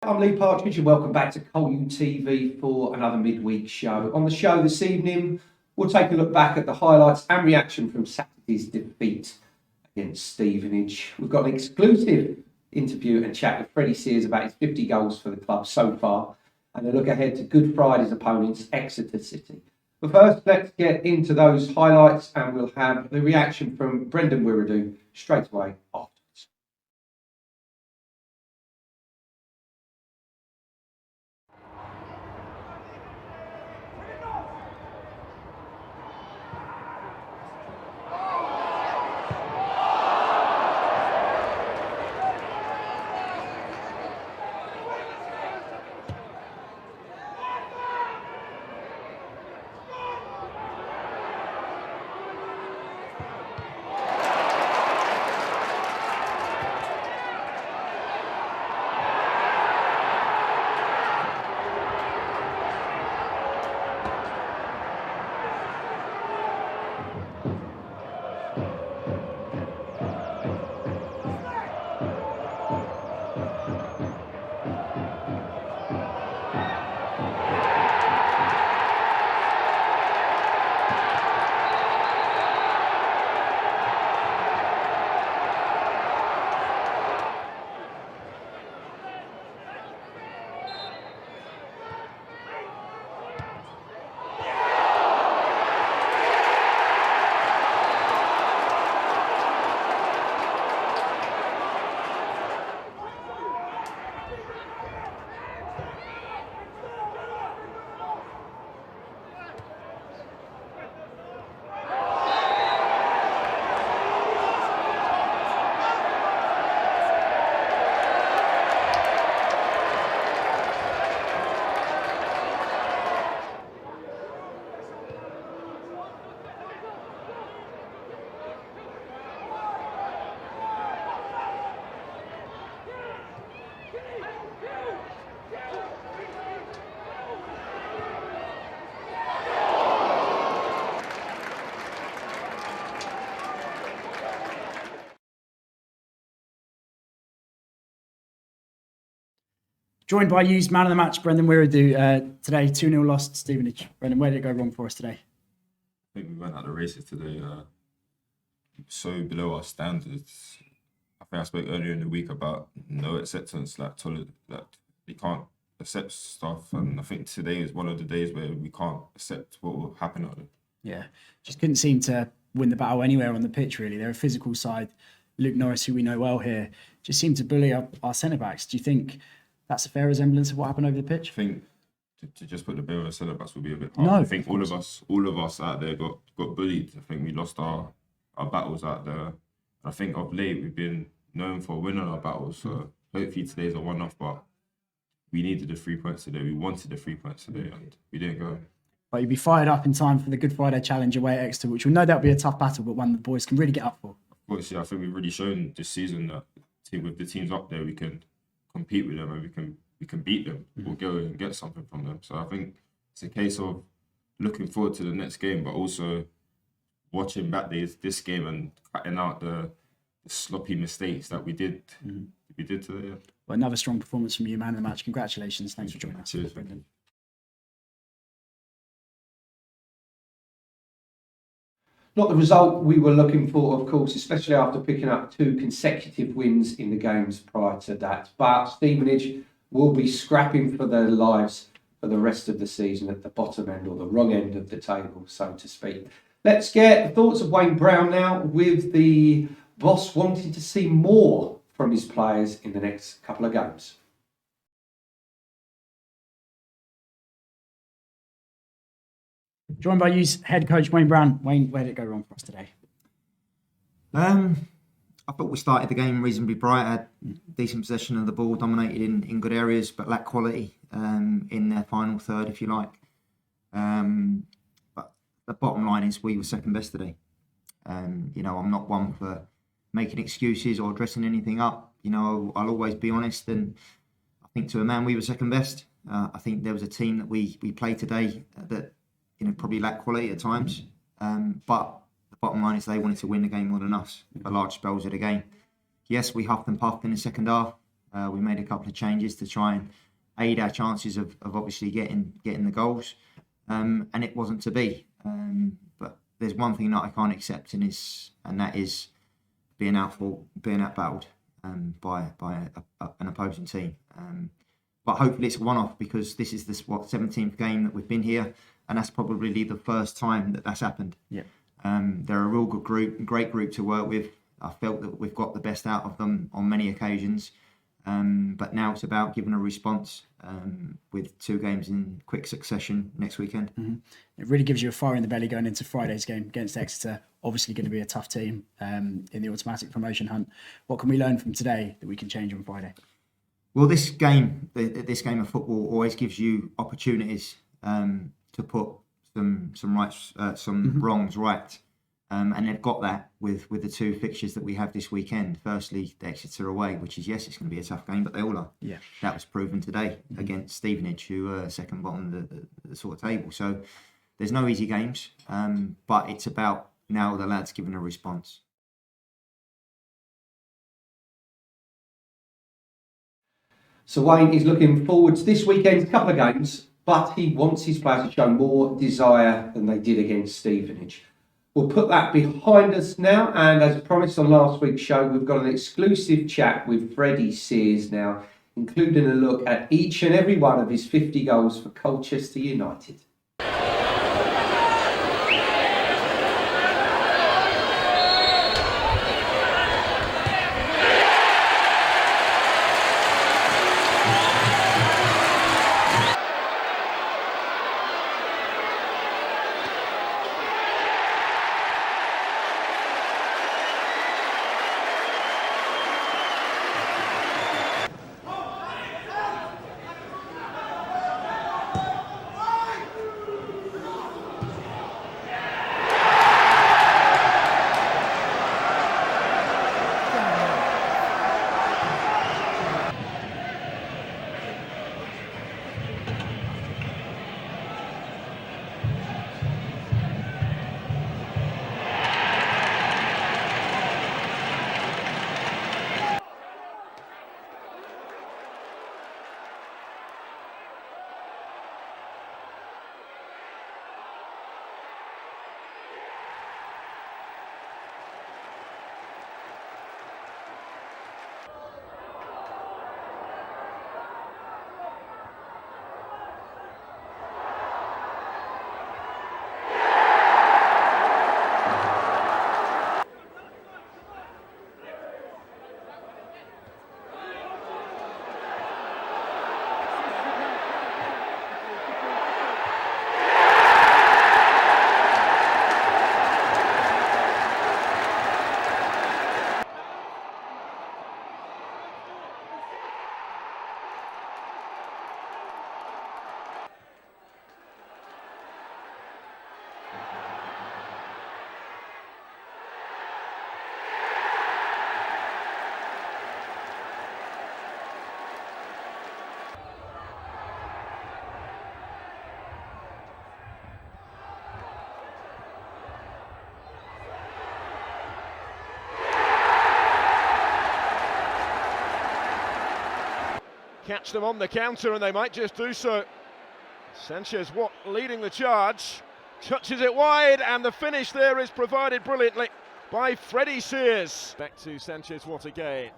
I'm Lee Partridge and welcome back to Col U TV for another midweek show. On the show this evening, we'll take a look back at the highlights and reaction from Saturday's defeat against Stevenage. We've got an exclusive interview and chat with Freddie Sears about his 50 goals for the club so far and a look ahead to Good Friday's opponents, Exeter City. But first, let's get into those highlights and we'll have the reaction from Brendan Wiredu straight away afterwards. Joined by U's man of the match, Brendan Wiredu. Today, 2-0 loss to Stevenage. Brendan, where did it go wrong for us today? I think we went out the races today so below our standards. I think I spoke earlier in the week about no acceptance, like we can't accept stuff. And I think today is one of the days where we can't accept what will happen on it. Yeah, just couldn't seem to win the battle anywhere on the pitch, really. They're a physical side. Luke Norris, who we know well here, just seemed to bully our centre-backs. Do you think that's a fair resemblance of what happened over the pitch? I think to just put the bill on the centre-backs would be a bit hard. No, I think all of us out there got bullied. I think we lost our battles out there. I think of late we've been known for winning our battles. So hopefully today's a one-off, but we needed the 3 points today. We wanted the 3 points today and we didn't go. But you'll be fired up in time for the Good Friday challenge away at Exeter, which we know that'll be a tough battle, but one the boys can really get up for. Obviously, I think we've really shown this season that with the teams up there, we can compete with them and we can beat them or go and get something from them. So I think it's a case of looking forward to the next game, but also watching back this game and cutting out the sloppy mistakes that we did today. Yeah. Well, another strong performance from you, man of the match. Congratulations. Thanks for joining us. Cheers, Brendan. Not the result we were looking for, of course, especially after picking up 2 consecutive wins in the games prior to that. But Stevenage will be scrapping for their lives for the rest of the season at the bottom end or the wrong end of the table, so to speak. Let's get the thoughts of Wayne Brown now, with the boss wanting to see more from his players in the next couple of games. Joined by U's head coach, Wayne Brown. Wayne, where did it go wrong for us today? I thought we started the game reasonably bright, had decent possession of the ball, dominated in good areas, but lacked quality in their final third, if you like. But the bottom line is we were second best today. I'm not one for making excuses or dressing anything up. I'll always be honest, and I think to a man we were second best. I think there was a team that we played today that probably lacked quality at times, but the bottom line is they wanted to win the game more than us for large spells of the game. Yes, we huffed and puffed in the second half, We made a couple of changes to try and aid our chances of obviously getting the goals, and it wasn't to be. But there's one thing that I can't accept, and that is being outbattled by an opposing team. But hopefully it's a one-off, because this is the 17th game that we've been here, and that's probably the first time that that's happened. Yeah. They're a real good group, great group to work with. I felt that we've got the best out of them on many occasions. But now it's about giving a response with 2 games in quick succession next weekend. Mm-hmm. It really gives you a fire in the belly going into Friday's game against Exeter. Obviously going to be a tough team in the automatic promotion hunt. What can we learn from today that we can change on Friday? Well, this game of football always gives you opportunities to put some wrongs right. And they've got that with the 2 fixtures that we have this weekend. Firstly, the Exeter away, which is, yes, it's going to be a tough game, but they all are. Yeah. That was proven today against Stevenage, who are second bottom of the sort of table. So there's no easy games, but it's about now the lads giving a response. So Wayne is looking forward to this weekend's couple of games, but he wants his players to show more desire than they did against Stevenage. We'll put that behind us now, and as promised on last week's show, we've got an exclusive chat with Freddie Sears now, including a look at each and every one of his 50 goals for Colchester United. Catch them on the counter, and they might just do so. Sanchez leading the charge, touches it wide, and the finish there is provided brilliantly by Freddie Sears. Back to Sanchez again.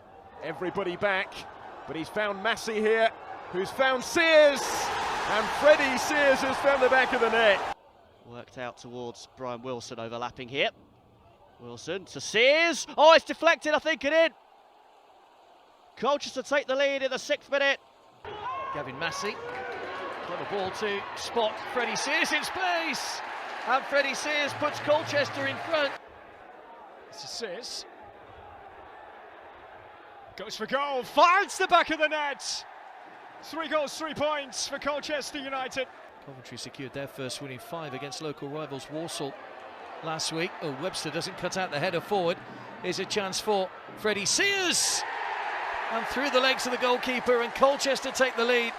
Everybody back, but he's found Massey here, who's found Sears, and Freddie Sears has found the back of the net. Worked out towards Brian Wilson, overlapping here. Wilson to Sears. Oh, it's deflected, I think, and in. Colchester take the lead in the 6th minute. Gavin Massey, clever ball to spot Freddie Sears in space, and Freddie Sears puts Colchester in front. This is Sears. Goes for goal, finds the back of the net. 3 goals, 3 points for Colchester United. Coventry secured their first win in 5 against local rivals Walsall last week. Oh, Webster doesn't cut out the header forward. Here's a chance for Freddie Sears. And through the legs of the goalkeeper, and Colchester take the lead.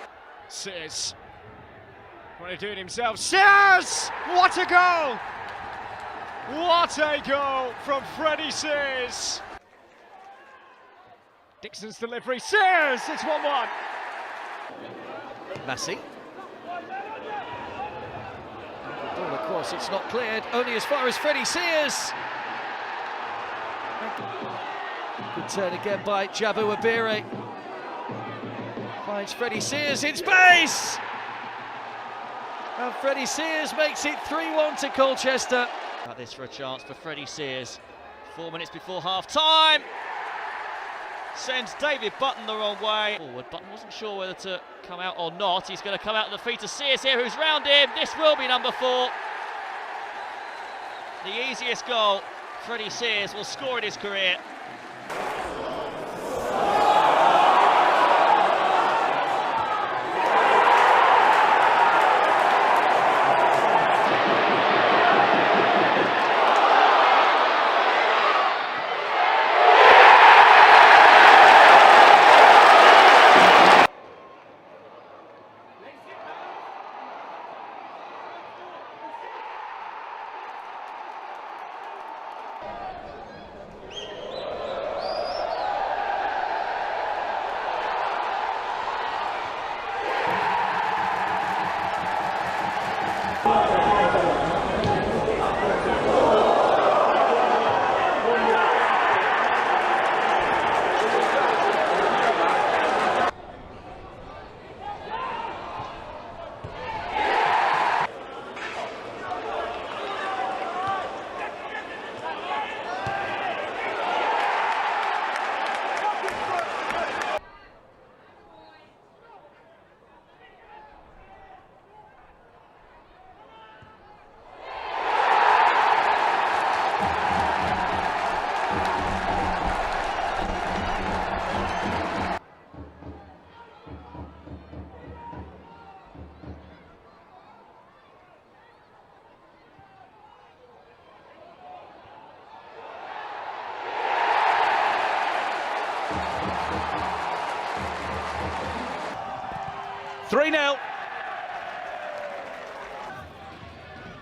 Sears, want to do it himself. Sears! What a goal! What a goal from Freddie Sears! Dixon's delivery, Sears, it's 1-1. Massey. Ball across, it's not cleared, only as far as Freddie Sears. Good turn again by Jabu Abire. Finds Freddie Sears in space! And Freddie Sears makes it 3-1 to Colchester. Got this for a chance for Freddie Sears. 4 minutes before half-time. Sends David Button the wrong way. Forward. Button wasn't sure whether to come out or not. He's going to come out at the feet of Sears here, who's round him. This will be number 4. The easiest goal Freddie Sears will score in his career.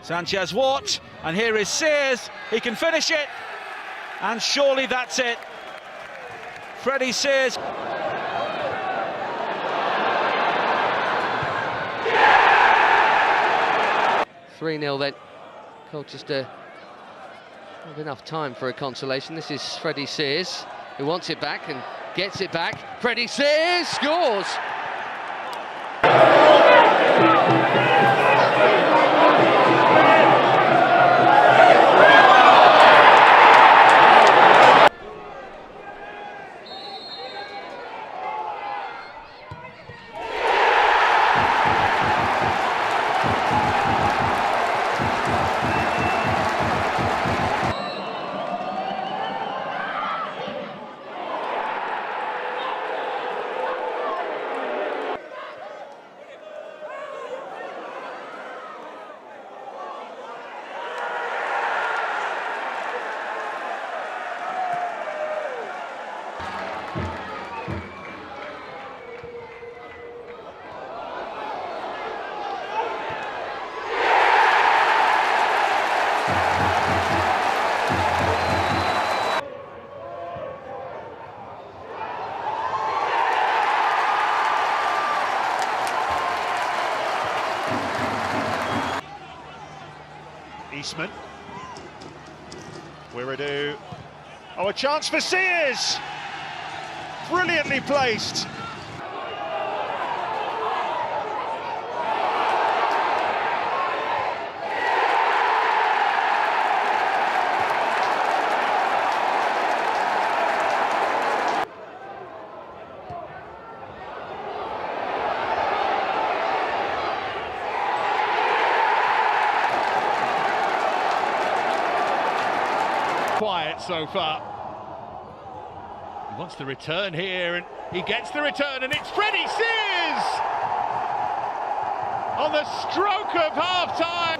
Sanchez Watt, and here is Sears. He can finish it, and surely that's it. Freddie Sears. Three 0 then. Colchester not enough time for a consolation. This is Freddie Sears, who wants it back and gets it back. Freddie Sears scores. Eastman. Wiredu. Oh, a chance for Sears! Brilliantly placed. Quiet so far. He wants the return here, and he gets the return, and it's Freddie Sears on the stroke of half-time.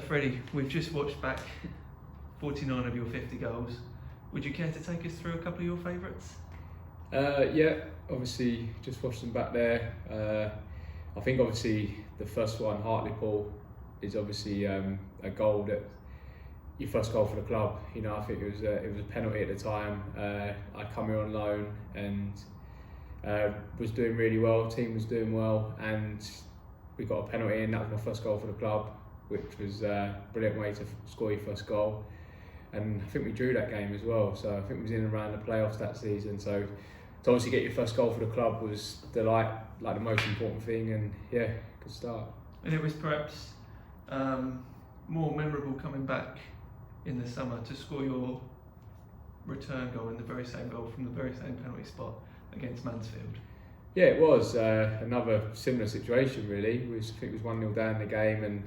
Freddie, we've just watched back 49 of your 50 goals. Would you care to take us through a couple of your favourites? Yeah, obviously just watched them back there. I think obviously the first one, Hartlepool, is obviously a goal that your first goal for the club. You know, I think it was a penalty at the time. I come here on loan and was doing really well. Team was doing well, and we got a penalty, and that was my first goal for the club, which was a brilliant way to score your first goal. And I think we drew that game as well. So I think we was in and around the playoffs that season. So to obviously get your first goal for the club was the most important thing, and yeah, good start. And it was perhaps more memorable coming back in the summer to score your return goal in the very same goal from the very same penalty spot against Mansfield. Yeah, it was another similar situation really. I think it was 1-0 down in the game, and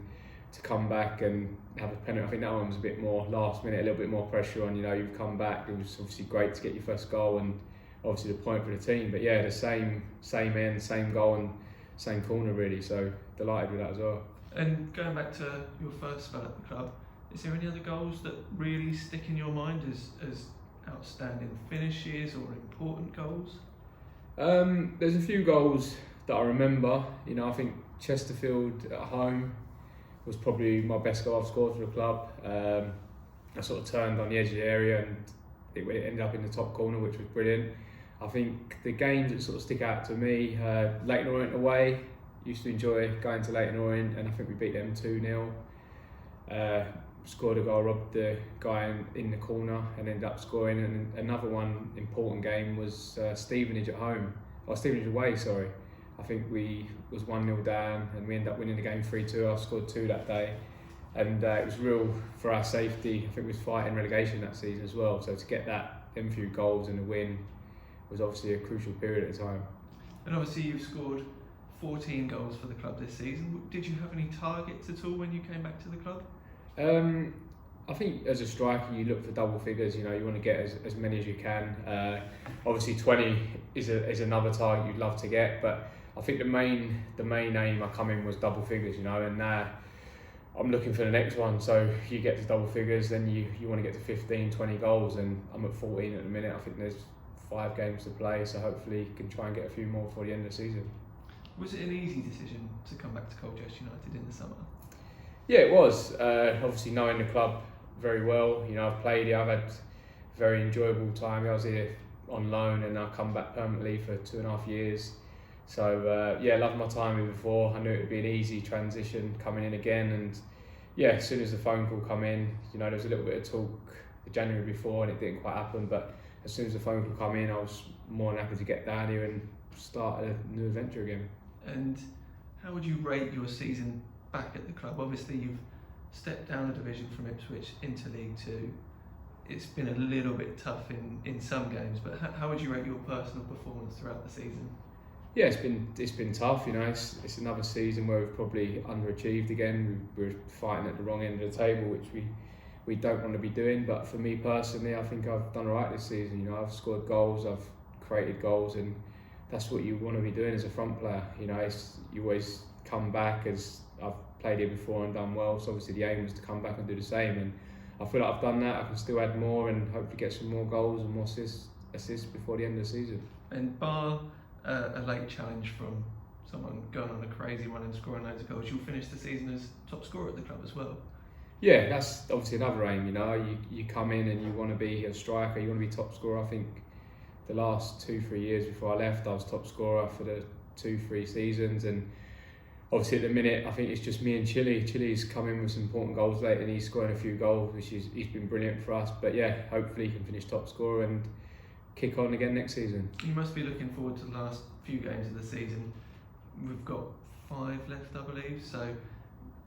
to come back and have a penalty, I think that one was a bit more last minute, a little bit more pressure on. You know, you've come back. It was obviously great to get your first goal and obviously the point for the team. But yeah, the same end, same goal and same corner really. So delighted with that as well. And going back to your first spell at the club, is there any other goals that really stick in your mind as outstanding finishes or important goals? There's a few goals that I remember. You know, I think Chesterfield at home was probably my best goal I've scored for the club. I sort of turned on the edge of the area and it ended up in the top corner, which was brilliant. I think the games that sort of stick out to me, Leyton Orient away, used to enjoy going to Leyton Orient, and I think we beat them 2-0. Scored a goal, robbed the guy in the corner and ended up scoring. And another one important game was Stevenage at home, or Stevenage away, sorry. I think we was 1-0 down and we ended up winning the game 3-2. I scored 2 that day, and it was real for our safety. I think we was fighting relegation that season as well. So to get them few goals and a win was obviously a crucial period at the time. And obviously you've scored 14 goals for the club this season. Did you have any targets at all when you came back to the club? I think as a striker you look for double figures. You know, you want to get as many as you can. Obviously 20 is another target you'd love to get, but I think the main aim I come in was double figures. You know, and now I'm looking for the next one. So you get to double figures, then you want to get to 15, 20 goals, and I'm at 14 at the minute. I think there's 5 games to play, so hopefully can try and get a few more before the end of the season. Was it an easy decision to come back to Colchester United in the summer? Yeah, it was. Obviously knowing the club very well, you know, I've played here, I've had a very enjoyable time. I was here on loan and I've come back permanently for 2.5 years. So yeah, loved my time here before. I knew it would be an easy transition coming in again, and yeah, as soon as the phone call come in, you know, there was a little bit of talk the January before and it didn't quite happen, but as soon as the phone call come in, I was more than happy to get down here and start a new adventure again. And how would you rate your season back at the club? Obviously you've stepped down a division from Ipswich into League 2. It's been a little bit tough in some games, but how would you rate your personal performance throughout the season? Yeah, it's been tough. You know, it's another season where we've probably underachieved again. We're fighting at the wrong end of the table, which we don't want to be doing. But for me personally, I think I've done all right this season. You know, I've scored goals, I've created goals, and that's what you want to be doing as a front player. You know, you always come back, as I've played here before and done well. So obviously the aim was to come back and do the same, and I feel like I've done that. I can still add more and hopefully get some more goals and more assists before the end of the season. And bar a late challenge from someone going on a crazy run and scoring loads of goals, you'll finish the season as top scorer at the club as well. Yeah, that's obviously another aim. You know, you come in and you want to be a striker, you want to be top scorer. I think the last 2-3 years before I left, I was top scorer for the 2-3 seasons, and obviously at the minute I think it's just me and Chile. Chile's come in with some important goals late and he's scoring a few goals, which he's been brilliant for us. But yeah, hopefully he can finish top scorer and kick on again next season. You must be looking forward to the last few games of the season. We've got 5 left, I believe, so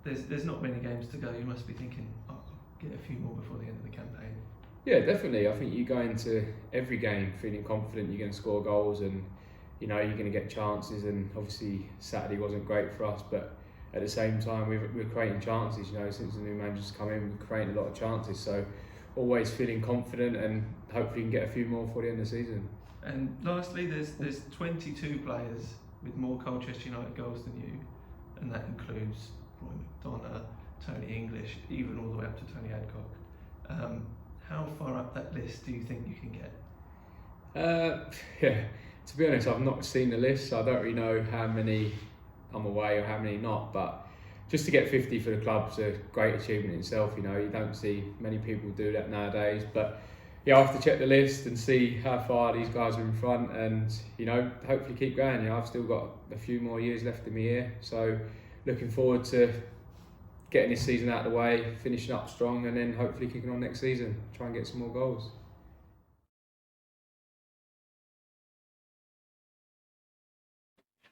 there's not many games to go. You must be thinking, oh, I'll get a few more before the end of the campaign. Yeah, definitely. I think you go into every game feeling confident you're going to score goals, and you know you're going to get chances. And obviously Saturday wasn't great for us, but at the same time we're creating chances. You know, since the new manager's come in, we're creating a lot of chances. So always feeling confident, and hopefully you can get a few more before the end of the season. And lastly, there's 22 players with more Colchester United goals than you, and that includes Roy McDonough, Tony Tony English, even all the way up to Tony Adcock. How far up that list do you think you can get? Yeah, to be honest, I've not seen the list, so I don't really know how many I'm away or how many not, but just to get 50 for the club's a great achievement in itself. You know, you don't see many people do that nowadays, but yeah, I have to check the list and see how far these guys are in front, and you know, hopefully keep going. You know, I've still got a few more years left in me here, so looking forward to getting this season out of the way, finishing up strong, and then hopefully kicking on next season, try and get some more goals.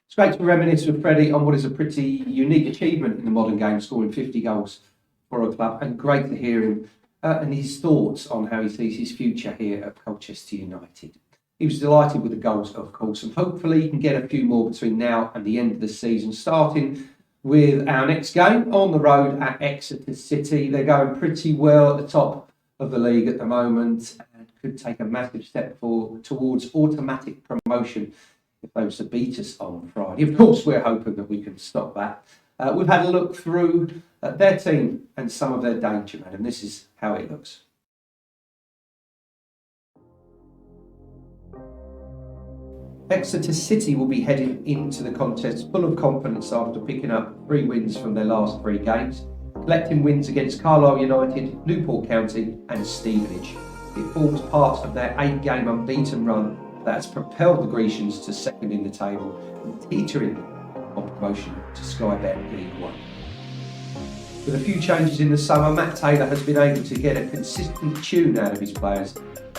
It's great to reminisce with Freddie on what is a pretty unique achievement in the modern game, scoring 50 goals for a club, and great to hear him and his thoughts on how he sees his future here at Colchester United. He was delighted with the goals, of course, and hopefully he can get a few more between now and the end of the season, starting with our next game on the road at Exeter City. They're going pretty well at the top of the league at the moment and could take a massive step forward towards automatic promotion if they were to beat us on Friday. Of course, we're hoping that we can stop that. We've had a look through their team and some of their danger men, and this is how it looks. Exeter City will be heading into the contest full of confidence after picking up 3 wins from their last 3 games, collecting wins against Carlisle United, Newport County and Stevenage. It forms part of their 8-game unbeaten run that has propelled the Grecians to second in the table and teetering on promotion to Sky Bet League 1. With a few changes in the summer, Matt Taylor has been able to get a consistent tune out of his players,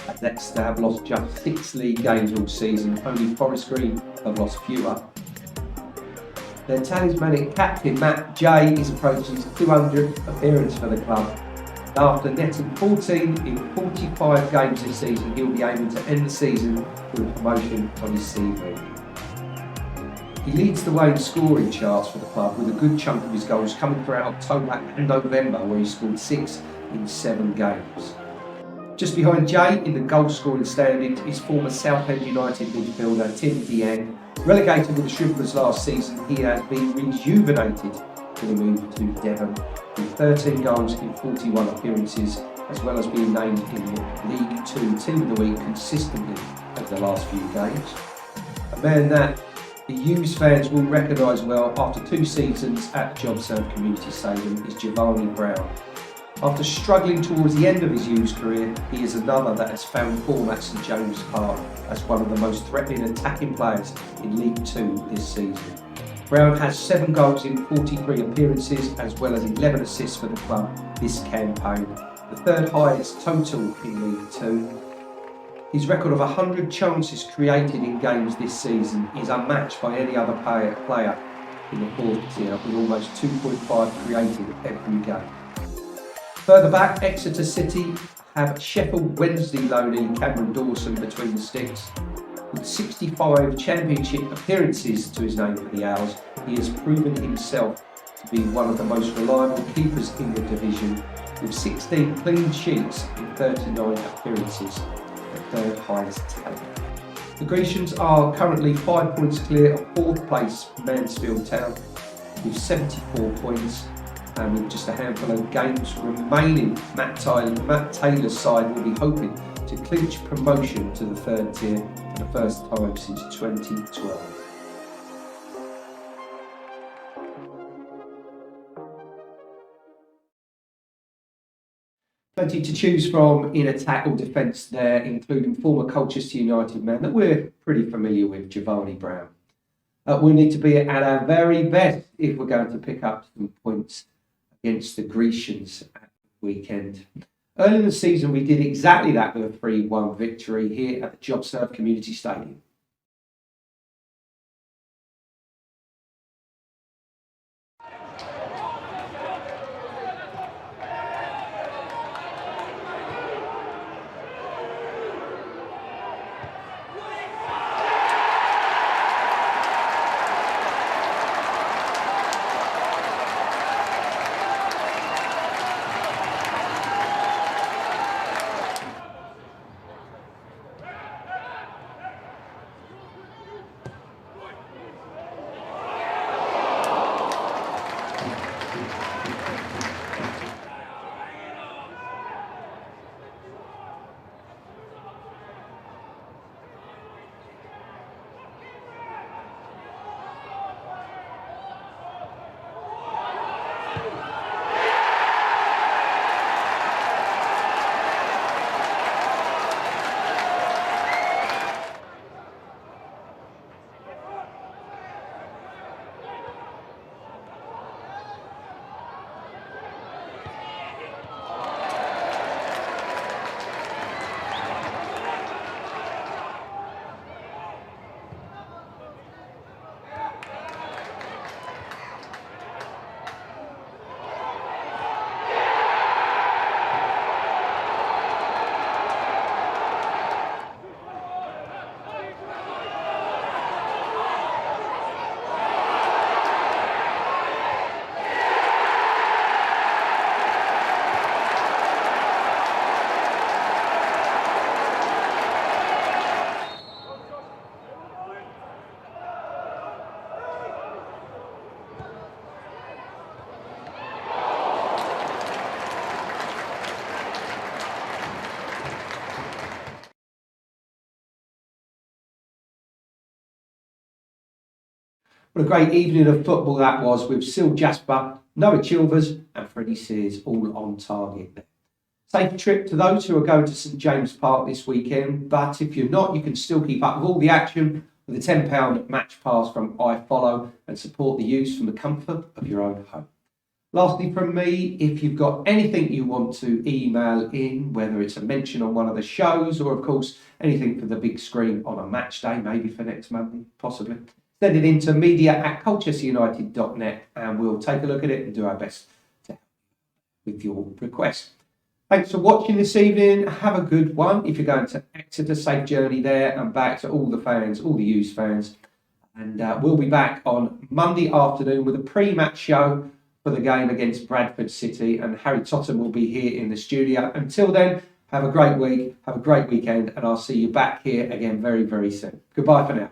as Exeter have lost just 6 league games all season. Only Forest Green have lost fewer. Their talismanic captain Matt J is approaching his 200th appearance for the club. After netting 14 in 45 games this season, he'll be aiming to end the season with a promotion on his CV. He leads the way in scoring charts for the club, with a good chunk of his goals coming throughout October and November, where he scored 6 in 7 games. Just behind Jay in the goal scoring standings is former Southend United midfielder Tim Dieng. Relegated with the Shrimpers last season, he has been rejuvenated for the move to Devon, with 13 goals in 41 appearances, as well as being named in the League 2 Team of the Week consistently over the last few games. A man that the Hughes fans will recognise well after 2 seasons at Jobserve Community Stadium is Giovanni Brown. After struggling towards the end of his Hughes career, he is another that has found form at St James Park as one of the most threatening attacking players in League 2 this season. Brown has 7 goals in 43 appearances, as well as 11 assists for the club this campaign, the 3rd highest total in League 2. His record of 100 chances created in games this season is unmatched by any other player in the 4th tier, with almost 2.5 created every game. Further back, Exeter City have Sheffield Wednesday loanee Cameron Dawson between the sticks. With 65 championship appearances to his name for the Owls, he has proven himself to be one of the most reliable keepers in the division, with 16 clean sheets in 39 appearances, the 3rd highest tally. The Grecians are currently 5 points clear of 4th place Mansfield Town, with 74 points, and with just a handful of games remaining, Matt Taylor's side will be hoping to clinch promotion to the 3rd tier for the first time since 2012. Plenty to choose from in attack or defence there, including former Colchester United man that we're pretty familiar with, Giovanni Brown. We need to be at our very best if we're going to pick up some points against the Grecians at the weekend. Early in the season, we did exactly that with a 3-1 victory here at the Jobserve Community Stadium. What a great evening of football that was, with Sil Jasper, Noah Chilvers and Freddie Sears all on target there. Safe trip to those who are going to St James Park this weekend, but if you're not, you can still keep up with all the action with a £10 match pass from iFollow and support the youth from the comfort of your own home. Lastly from me, if you've got anything you want to email in, whether it's a mention on one of the shows or, of course, anything for the big screen on a match day, maybe for next Monday, possibly, send it in to media@colchesterunited.net and we'll take a look at it and do our best to help with your request. Thanks for watching this evening. Have a good one. If you're going to Exeter, safe journey there and back to all the fans, all the U's fans. And we'll be back on Monday afternoon with a pre-match show for the game against Bradford City, and Harry Totten will be here in the studio. Until then, have a great week, have a great weekend, and I'll see you back here again very, very soon. Goodbye for now.